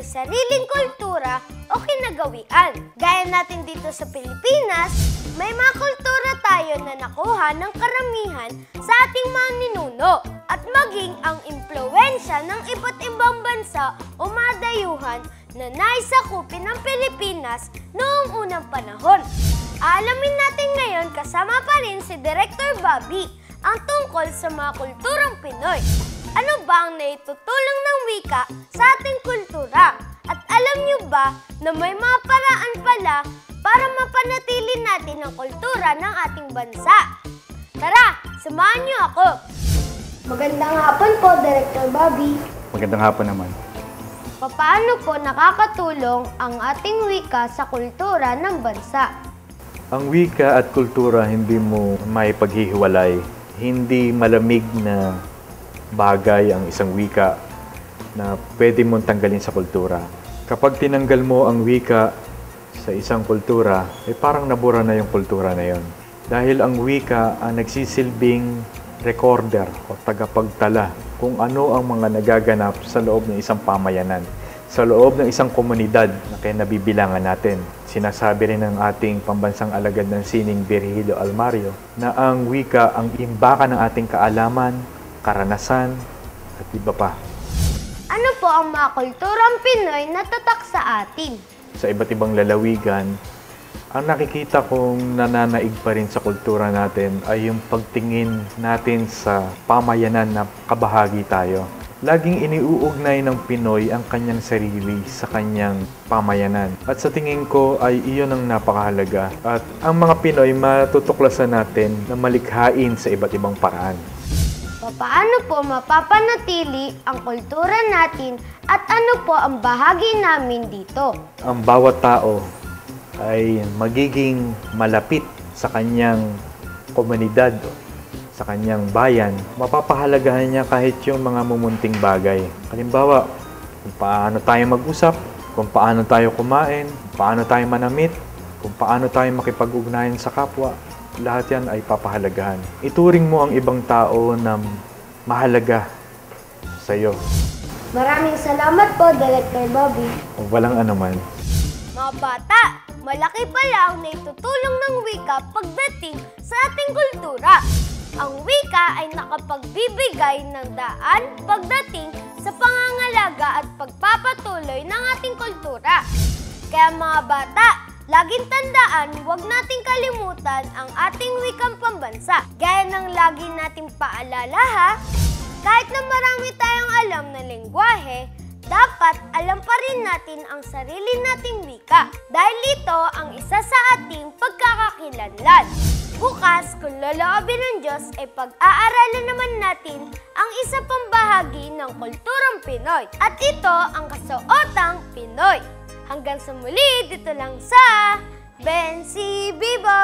may sariling kultura o kinagawian. Gaya natin dito sa Pilipinas, may mga kultura tayo na nakuha ng karamihan sa ating mga ninuno at maging ang impluwensya ng iba't ibang bansa o mga dayuhan na naisakupin ng Pilipinas noong unang panahon. Aalamin natin ngayon kasama pa rin si Director Bobby ang tungkol sa mga kulturang Pinoy. Ano ba ang naitutulong ng wika sa ating kultura? At alam niyo ba na may mga paraan pala para mapanatili natin ang kultura ng ating bansa? Tara, samahan niyo ako! Magandang hapon po, Director Bobby. Magandang hapon naman. Paano po nakakatulong ang ating wika sa kultura ng bansa? Ang wika at kultura hindi mo may paghihiwalay. Hindi malamig na bagay ang isang wika na pwede mong tanggalin sa kultura. Kapag tinanggal mo ang wika sa isang kultura, parang nabura na yung kultura na yon. Dahil ang wika ang nagsisilbing recorder o tagapagtala kung ano ang mga nagaganap sa loob ng isang pamayanan, sa loob ng isang komunidad na kaya nabibilangan natin. Sinasabi rin ng ating pambansang alagad ng sining Virgilio Almario na ang wika ang imbakan ng ating kaalaman, karanasan, at iba pa. Ano po ang mga kulturang Pinoy na tatak sa atin? Sa iba't ibang lalawigan, ang nakikita kong nananaig pa rin sa kultura natin ay yung pagtingin natin sa pamayanan na kabahagi tayo. Laging iniuugnay ng Pinoy ang kanyang sarili sa kanyang pamayanan. At sa tingin ko ay iyon ang napakahalaga. At ang mga Pinoy matutuklasan natin na malikhain sa iba't ibang paraan. Paano po mapapanatili ang kultura natin at ano po ang bahagi namin dito? Ang bawat tao ay magiging malapit sa kanyang komunidad, sa kanyang bayan. Mapapahalagahan niya kahit yung mga mumunting bagay. Halimbawa, kung paano tayo mag-usap, kung paano tayo kumain, paano tayo manamit, kung paano tayo makipag-ugnayan sa kapwa. Lahat yan ay papahalagahan. Ituring mo ang ibang tao na mahalaga sa iyo. Maraming salamat po, Director Bobby. Walang anuman. Mga bata, malaki pala ang naitutulong ng wika pagdating sa ating kultura. Ang wika ay nakapagbibigay ng daan pagdating sa pangangalaga at pagpapatuloy ng ating kultura. Kaya mga bata, laging tandaan, huwag nating kalimutan ang ating wikang pambansa. Gaya ng lagi nating paalala ha, kahit na marami tayong alam na lengguwahe, dapat alam pa rin natin ang sarili nating wika. Dahil ito ang isa sa ating pagkakakilanlan. Bukas, kung loloobin ng Diyos, ay pag-aaralan naman natin ang isa pang bahagi ng kulturang Pinoy. At ito ang kasuotang Pinoy. Hanggang sa muli, dito lang sa Bensi Bibo!